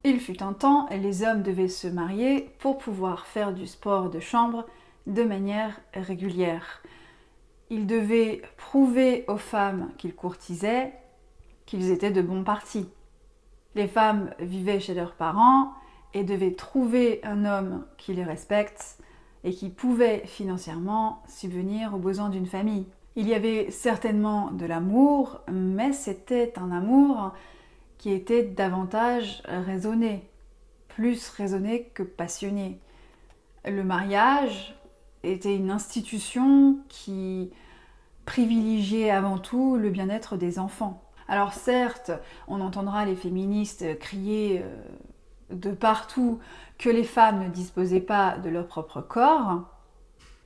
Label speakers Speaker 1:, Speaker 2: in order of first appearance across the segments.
Speaker 1: Il fut un temps, les hommes devaient se marier pour pouvoir faire du sport de chambre de manière régulière. Ils devaient prouver aux femmes qu'ils courtisaient qu'ils étaient de bons partis. Les femmes vivaient chez leurs parents et devaient trouver un homme qui les respecte et qui pouvait financièrement subvenir aux besoins d'une famille. Il y avait certainement de l'amour, mais c'était un amour qui était davantage raisonné, plus raisonné que passionné. Le mariage était une institution qui privilégiait avant tout le bien-être des enfants. Alors certes, on entendra les féministes crier de partout que les femmes ne disposaient pas de leur propre corps.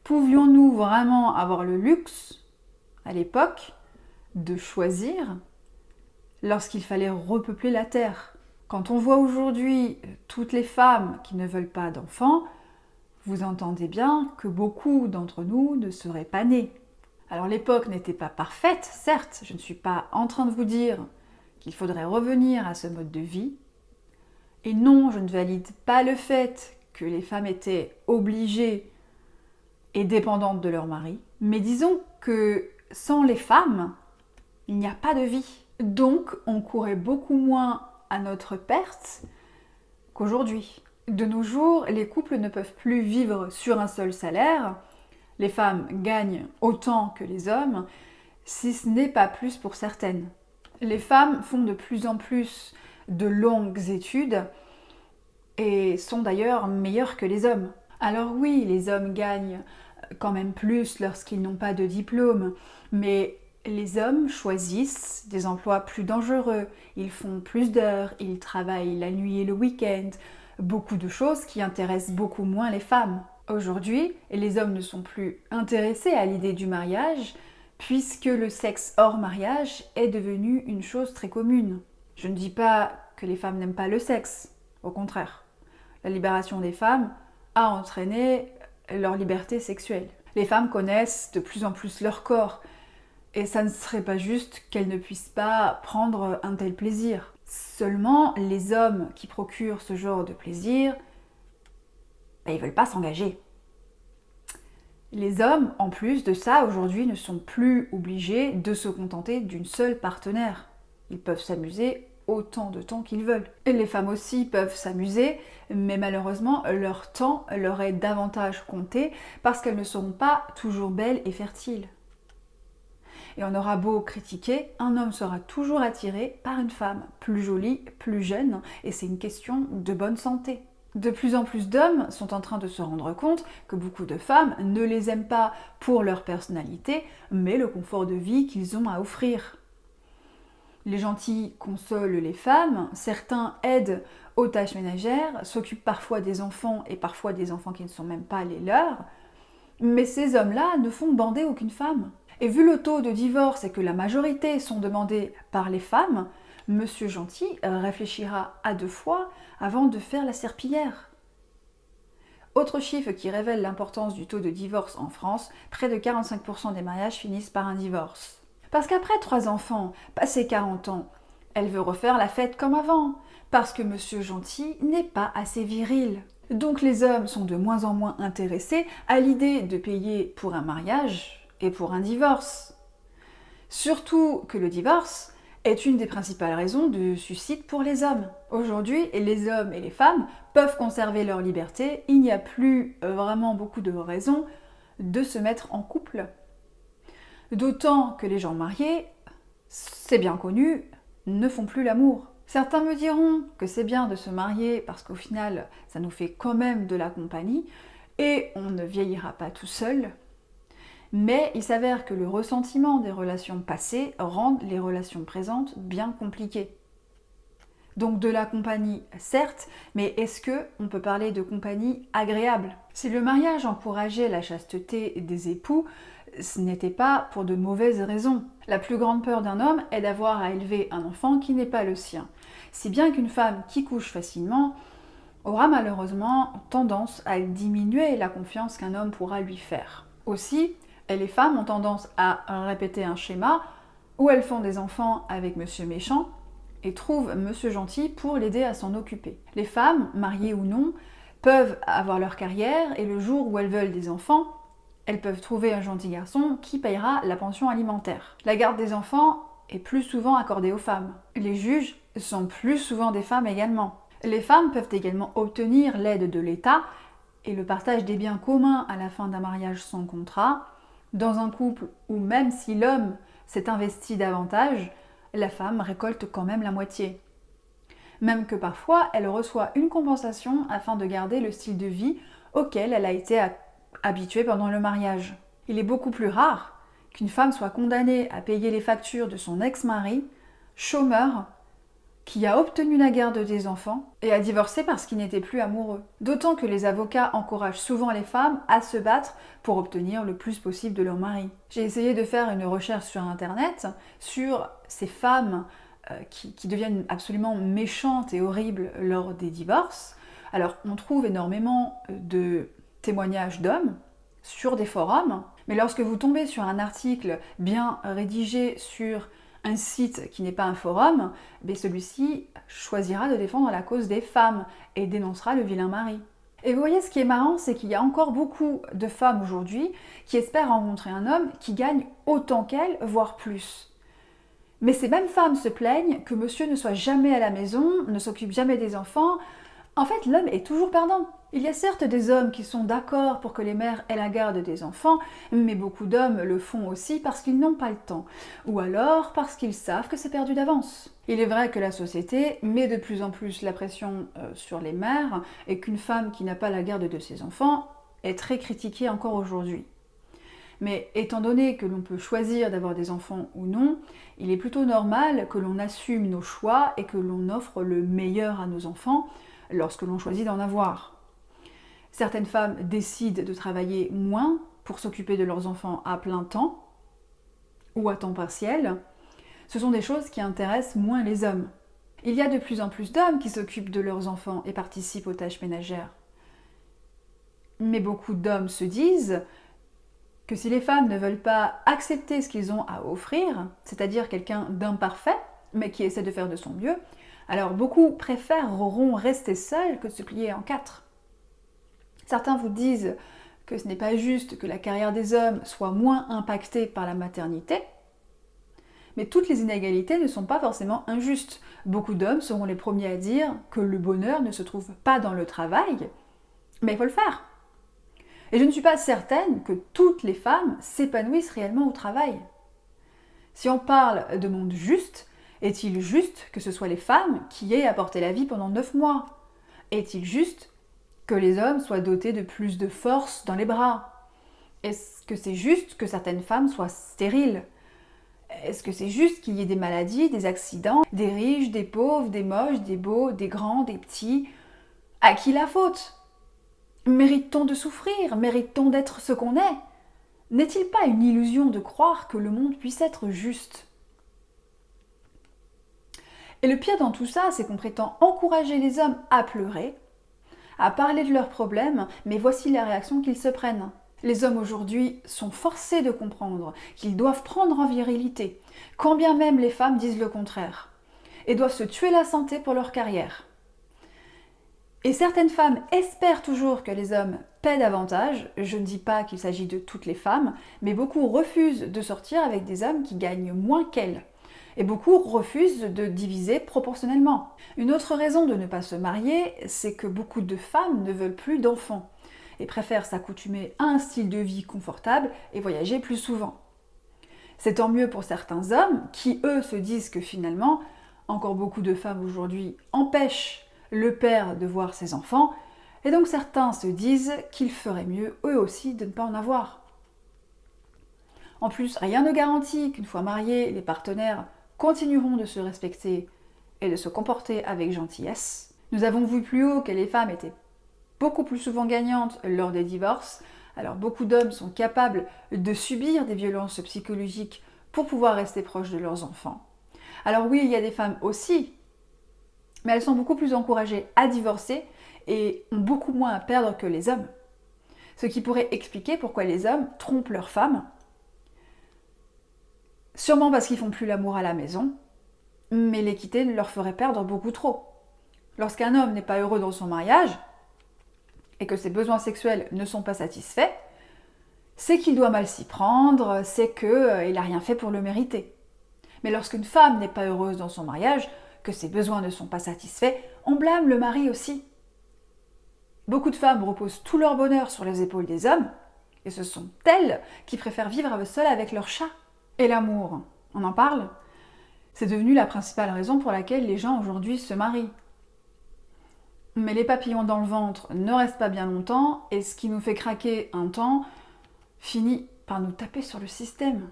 Speaker 1: Pouvions-nous vraiment avoir le luxe, à l'époque, de choisir lorsqu'il fallait repeupler la Terre? Quand on voit aujourd'hui toutes les femmes qui ne veulent pas d'enfants, vous entendez bien que beaucoup d'entre nous ne seraient pas nés. Alors l'époque n'était pas parfaite, certes, je ne suis pas en train de vous dire qu'il faudrait revenir à ce mode de vie. Et non, je ne valide pas le fait que les femmes étaient obligées et dépendantes de leur mari. Mais disons que sans les femmes, il n'y a pas de vie. Donc on courait beaucoup moins à notre perte qu'aujourd'hui. De nos jours, les couples ne peuvent plus vivre sur un seul salaire. Les femmes gagnent autant que les hommes, si ce n'est pas plus pour certaines. Les femmes font de plus en plus de longues études et sont d'ailleurs meilleures que les hommes. Alors oui, les hommes gagnent quand même plus lorsqu'ils n'ont pas de diplôme, mais les hommes choisissent des emplois plus dangereux, ils font plus d'heures, ils travaillent la nuit et le week-end, beaucoup de choses qui intéressent beaucoup moins les femmes. Aujourd'hui, les hommes ne sont plus intéressés à l'idée du mariage, puisque le sexe hors mariage est devenu une chose très commune. Je ne dis pas que les femmes n'aiment pas le sexe, au contraire. La libération des femmes a entraîné leur liberté sexuelle. Les femmes connaissent de plus en plus leur corps, et ça ne serait pas juste qu'elles ne puissent pas prendre un tel plaisir. Seulement, les hommes qui procurent ce genre de plaisir, ils veulent pas s'engager. Les hommes, en plus de ça, aujourd'hui ne sont plus obligés de se contenter d'une seule partenaire. Ils peuvent s'amuser autant de temps qu'ils veulent. Et les femmes aussi peuvent s'amuser, mais malheureusement, leur temps leur est davantage compté parce qu'elles ne seront pas toujours belles et fertiles. Et on aura beau critiquer, un homme sera toujours attiré par une femme plus jolie, plus jeune, et c'est une question de bonne santé. De plus en plus d'hommes sont en train de se rendre compte que beaucoup de femmes ne les aiment pas pour leur personnalité, mais le confort de vie qu'ils ont à offrir. Les gentils consolent les femmes, certains aident aux tâches ménagères, s'occupent parfois des enfants et parfois des enfants qui ne sont même pas les leurs, mais ces hommes-là ne font bander aucune femme. Et vu le taux de divorce et que la majorité sont demandés par les femmes, Monsieur Gentil réfléchira à 2 fois avant de faire la serpillière. Autre chiffre qui révèle l'importance du taux de divorce en France, près de 45% des mariages finissent par un divorce. Parce qu'après 3 enfants, passé 40 ans, elle veut refaire la fête comme avant, parce que Monsieur Gentil n'est pas assez viril. Donc les hommes sont de moins en moins intéressés à l'idée de payer pour un mariage et pour un divorce. Surtout que le divorce est une des principales raisons de suicide pour les hommes. Aujourd'hui, les hommes et les femmes peuvent conserver leur liberté, il n'y a plus vraiment beaucoup de raisons de se mettre en couple. D'autant que les gens mariés, c'est bien connu, ne font plus l'amour. Certains me diront que c'est bien de se marier parce qu'au final, ça nous fait quand même de la compagnie et on ne vieillira pas tout seul. Mais il s'avère que le ressentiment des relations passées rend les relations présentes bien compliquées. Donc de la compagnie, certes, mais est-ce qu'on peut parler de compagnie agréable? Si le mariage encourageait la chasteté des époux, ce n'était pas pour de mauvaises raisons. La plus grande peur d'un homme est d'avoir à élever un enfant qui n'est pas le sien. Si bien qu'une femme qui couche facilement aura malheureusement tendance à diminuer la confiance qu'un homme pourra lui faire. Aussi, les femmes ont tendance à répéter un schéma où elles font des enfants avec monsieur méchant et trouve monsieur gentil pour l'aider à s'en occuper. Les femmes, mariées ou non, peuvent avoir leur carrière et le jour où elles veulent des enfants, elles peuvent trouver un gentil garçon qui payera la pension alimentaire. La garde des enfants est plus souvent accordée aux femmes. Les juges sont plus souvent des femmes également. Les femmes peuvent également obtenir l'aide de l'État et le partage des biens communs à la fin d'un mariage sans contrat. Dans un couple où même si l'homme s'est investi davantage, la femme récolte quand même la moitié. Même que parfois, elle reçoit une compensation afin de garder le style de vie auquel elle a été habituée pendant le mariage. Il est beaucoup plus rare qu'une femme soit condamnée à payer les factures de son ex-mari, chômeur, qui a obtenu la garde des enfants et a divorcé parce qu'il n'était plus amoureux. D'autant que les avocats encouragent souvent les femmes à se battre pour obtenir le plus possible de leur mari. J'ai essayé de faire une recherche sur internet sur ces femmes qui deviennent absolument méchantes et horribles lors des divorces. Alors on trouve énormément de témoignages d'hommes sur des forums, mais lorsque vous tombez sur un article bien rédigé sur un site qui n'est pas un forum, celui-ci choisira de défendre la cause des femmes et dénoncera le vilain mari. Et vous voyez, ce qui est marrant, c'est qu'il y a encore beaucoup de femmes aujourd'hui qui espèrent rencontrer un homme qui gagne autant qu'elles, voire plus. Mais ces mêmes femmes se plaignent que monsieur ne soit jamais à la maison, ne s'occupe jamais des enfants. En fait, l'homme est toujours perdant. Il y a certes des hommes qui sont d'accord pour que les mères aient la garde des enfants, mais beaucoup d'hommes le font aussi parce qu'ils n'ont pas le temps, ou alors parce qu'ils savent que c'est perdu d'avance. Il est vrai que la société met de plus en plus la pression sur les mères et qu'une femme qui n'a pas la garde de ses enfants est très critiquée encore aujourd'hui. Mais étant donné que l'on peut choisir d'avoir des enfants ou non, il est plutôt normal que l'on assume nos choix et que l'on offre le meilleur à nos enfants lorsque l'on choisit d'en avoir. Certaines femmes décident de travailler moins pour s'occuper de leurs enfants à plein temps ou à temps partiel. Ce sont des choses qui intéressent moins les hommes. Il y a de plus en plus d'hommes qui s'occupent de leurs enfants et participent aux tâches ménagères. Mais beaucoup d'hommes se disent que si les femmes ne veulent pas accepter ce qu'ils ont à offrir, c'est-à-dire quelqu'un d'imparfait, mais qui essaie de faire de son mieux, alors beaucoup préféreront rester seuls que de se plier en quatre. Certains vous disent que ce n'est pas juste que la carrière des hommes soit moins impactée par la maternité, mais toutes les inégalités ne sont pas forcément injustes. Beaucoup d'hommes seront les premiers à dire que le bonheur ne se trouve pas dans le travail, mais il faut le faire. Et je ne suis pas certaine que toutes les femmes s'épanouissent réellement au travail. Si on parle de monde juste, est-il juste que ce soit les femmes qui aient apporté la vie pendant 9 mois? Est-il juste que les hommes soient dotés de plus de force dans les bras? Est-ce que c'est juste que certaines femmes soient stériles? Est-ce que c'est juste qu'il y ait des maladies, des accidents, des riches, des pauvres, des moches, des beaux, des grands, des petits? À qui la faute? Mérite-t-on de souffrir? Mérite-t-on d'être ce qu'on est? N'est-il pas une illusion de croire que le monde puisse être juste? Et le pire dans tout ça, c'est qu'on prétend encourager les hommes à pleurer, à parler de leurs problèmes, mais voici la réaction qu'ils se prennent. Les hommes aujourd'hui sont forcés de comprendre qu'ils doivent prendre en virilité, quand bien même les femmes disent le contraire, et doivent se tuer la santé pour leur carrière. Et certaines femmes espèrent toujours que les hommes paient davantage, je ne dis pas qu'il s'agit de toutes les femmes, mais beaucoup refusent de sortir avec des hommes qui gagnent moins qu'elles. Et beaucoup refusent de diviser proportionnellement. Une autre raison de ne pas se marier, c'est que beaucoup de femmes ne veulent plus d'enfants et préfèrent s'accoutumer à un style de vie confortable et voyager plus souvent. C'est tant mieux pour certains hommes qui, eux, se disent que finalement, encore beaucoup de femmes aujourd'hui empêchent le père de voir ses enfants, et donc certains se disent qu'il ferait mieux, eux aussi, de ne pas en avoir. En plus, rien ne garantit qu'une fois mariés, les partenaires continueront de se respecter et de se comporter avec gentillesse. Nous avons vu plus haut que les femmes étaient beaucoup plus souvent gagnantes lors des divorces, alors beaucoup d'hommes sont capables de subir des violences psychologiques pour pouvoir rester proches de leurs enfants. Alors oui, il y a des femmes aussi, mais elles sont beaucoup plus encouragées à divorcer et ont beaucoup moins à perdre que les hommes. Ce qui pourrait expliquer pourquoi les hommes trompent leurs femmes. Sûrement parce qu'ils font plus l'amour à la maison, mais l'équité leur ferait perdre beaucoup trop. Lorsqu'un homme n'est pas heureux dans son mariage, et que ses besoins sexuels ne sont pas satisfaits, c'est qu'il doit mal s'y prendre, c'est qu'il n'a rien fait pour le mériter. Mais lorsqu'une femme n'est pas heureuse dans son mariage, que ses besoins ne sont pas satisfaits, on blâme le mari aussi. Beaucoup de femmes reposent tout leur bonheur sur les épaules des hommes, et ce sont elles qui préfèrent vivre seules avec leur chat. Et l'amour, on en parle ? C'est devenu la principale raison pour laquelle les gens aujourd'hui se marient. Mais les papillons dans le ventre ne restent pas bien longtemps, et ce qui nous fait craquer un temps finit par nous taper sur le système.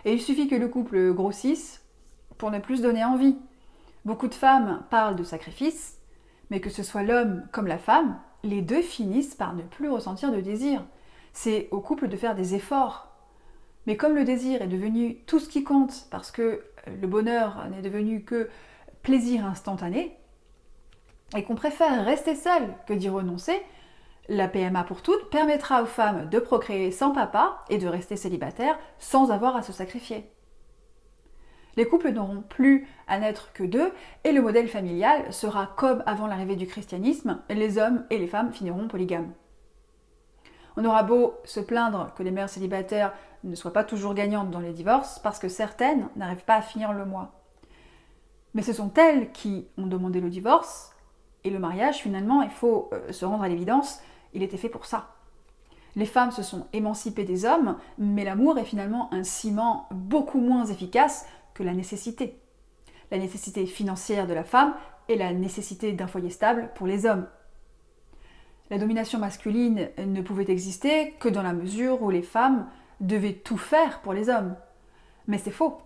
Speaker 1: Et il suffit que le couple grossisse pour ne plus se donner envie. Beaucoup de femmes parlent de sacrifice, mais que ce soit l'homme comme la femme, les deux finissent par ne plus ressentir de désir. C'est au couple de faire des efforts. Mais comme le désir est devenu tout ce qui compte, parce que le bonheur n'est devenu que plaisir instantané, et qu'on préfère rester seul que d'y renoncer, la PMA pour toutes permettra aux femmes de procréer sans papa et de rester célibataires sans avoir à se sacrifier. Les couples n'auront plus à n'être que deux et le modèle familial sera comme avant l'arrivée du christianisme, les hommes et les femmes finiront polygames. On aura beau se plaindre que les mères célibataires ne soient pas toujours gagnantes dans les divorces parce que certaines n'arrivent pas à finir le mois. Mais ce sont elles qui ont demandé le divorce et le mariage, finalement, il faut se rendre à l'évidence, il était fait pour ça. Les femmes se sont émancipées des hommes, mais l'amour est finalement un ciment beaucoup moins efficace que la nécessité. La nécessité financière de la femme et la nécessité d'un foyer stable pour les hommes. La domination masculine ne pouvait exister que dans la mesure où les femmes devaient tout faire pour les hommes. Mais c'est faux.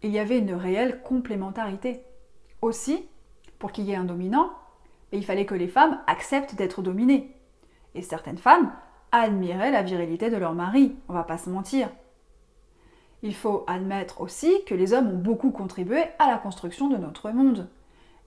Speaker 1: Il y avait une réelle complémentarité. Aussi, pour qu'il y ait un dominant, il fallait que les femmes acceptent d'être dominées. Et certaines femmes admiraient la virilité de leur mari, on va pas se mentir. Il faut admettre aussi que les hommes ont beaucoup contribué à la construction de notre monde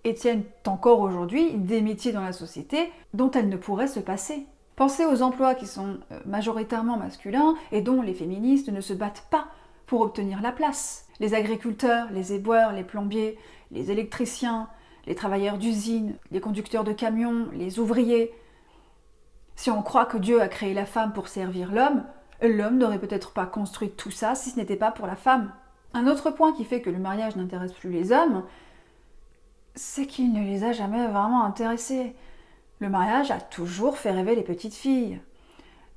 Speaker 1: et tiennent encore aujourd'hui des métiers dans la société dont elles ne pourraient se passer. Pensez aux emplois qui sont majoritairement masculins et dont les féministes ne se battent pas pour obtenir la place. Les agriculteurs, les éboueurs, les plombiers, les électriciens, les travailleurs d'usine, les conducteurs de camions, les ouvriers. Si on croit que Dieu a créé la femme pour servir l'homme, l'homme n'aurait peut-être pas construit tout ça si ce n'était pas pour la femme. Un autre point qui fait que le mariage n'intéresse plus les hommes, c'est qu'il ne les a jamais vraiment intéressés. Le mariage a toujours fait rêver les petites filles.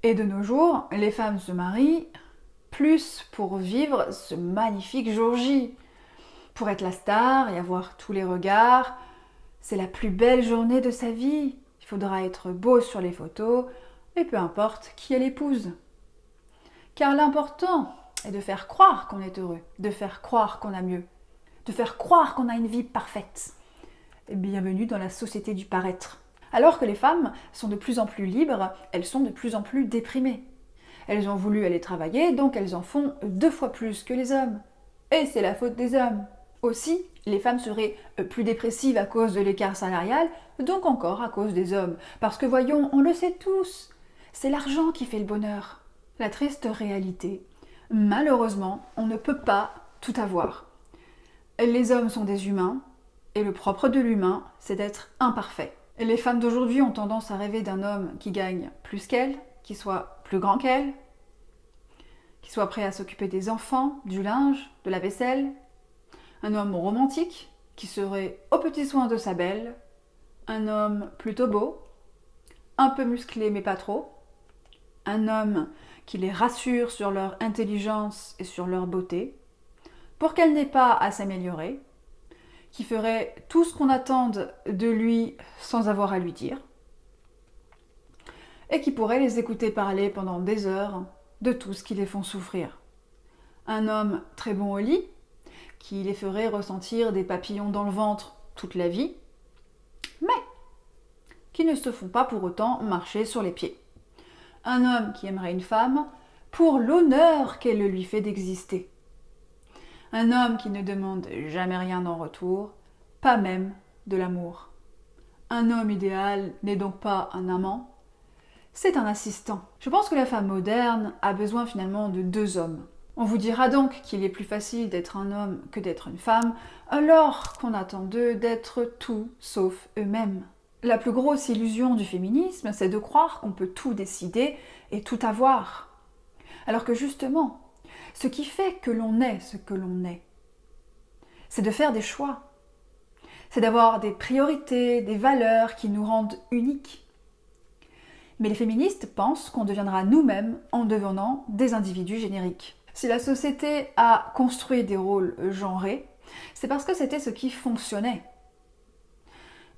Speaker 1: Et de nos jours, les femmes se marient plus pour vivre ce magnifique jour J. Pour être la star et avoir tous les regards, c'est la plus belle journée de sa vie. Il faudra être beau sur les photos, et peu importe qui elle épouse. Car l'important est de faire croire qu'on est heureux, de faire croire qu'on a mieux, de faire croire qu'on a une vie parfaite. Bienvenue dans la société du paraître. Alors que les femmes sont de plus en plus libres, elles sont de plus en plus déprimées. Elles ont voulu aller travailler, donc elles en font 2 fois plus que les hommes. Et c'est la faute des hommes. Aussi, les femmes seraient plus dépressives à cause de l'écart salarial, donc encore à cause des hommes. Parce que voyons, on le sait tous, c'est l'argent qui fait le bonheur. La triste réalité, malheureusement, on ne peut pas tout avoir. Les hommes sont des humains, et le propre de l'humain, c'est d'être imparfait. Et les femmes d'aujourd'hui ont tendance à rêver d'un homme qui gagne plus qu'elles, qui soit plus grand qu'elles, qui soit prêt à s'occuper des enfants, du linge, de la vaisselle. Un homme romantique, qui serait aux petits soins de sa belle. Un homme plutôt beau, un peu musclé mais pas trop. Un homme qui les rassure sur leur intelligence et sur leur beauté, pour qu'elle n'ait pas à s'améliorer, qui ferait tout ce qu'on attend de lui sans avoir à lui dire, et qui pourrait les écouter parler pendant des heures de tout ce qui les font souffrir. Un homme très bon au lit, qui les ferait ressentir des papillons dans le ventre toute la vie, mais qui ne se font pas pour autant marcher sur les pieds. Un homme qui aimerait une femme pour l'honneur qu'elle lui fait d'exister. Un homme qui ne demande jamais rien en retour, pas même de l'amour. Un homme idéal n'est donc pas un amant, c'est un assistant. Je pense que la femme moderne a besoin finalement de 2 hommes. On vous dira donc qu'il est plus facile d'être un homme que d'être une femme, alors qu'on attend d'eux d'être tout sauf eux-mêmes. La plus grosse illusion du féminisme, c'est de croire qu'on peut tout décider et tout avoir. Alors que justement, ce qui fait que l'on est ce que l'on est, c'est de faire des choix. C'est d'avoir des priorités, des valeurs qui nous rendent uniques. Mais les féministes pensent qu'on deviendra nous-mêmes en devenant des individus génériques. Si la société a construit des rôles genrés, c'est parce que c'était ce qui fonctionnait.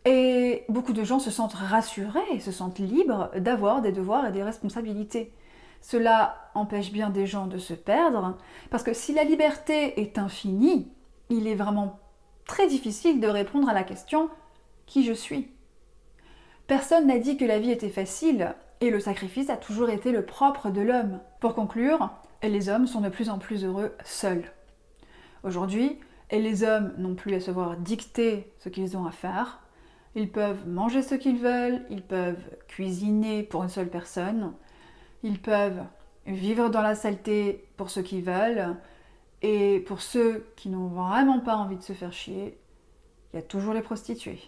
Speaker 1: Et beaucoup de gens se sentent rassurés, se sentent libres d'avoir des devoirs et des responsabilités. Cela empêche bien des gens de se perdre, parce que si la liberté est infinie, il est vraiment très difficile de répondre à la question « qui je suis ?» Personne n'a dit que la vie était facile, et le sacrifice a toujours été le propre de l'homme. Pour conclure, les hommes sont de plus en plus heureux seuls. Aujourd'hui, les hommes n'ont plus à se voir dicter ce qu'ils ont à faire. Ils peuvent manger ce qu'ils veulent, ils peuvent cuisiner pour une seule personne, ils peuvent vivre dans la saleté pour ceux qui veulent, et pour ceux qui n'ont vraiment pas envie de se faire chier, il y a toujours les prostituées.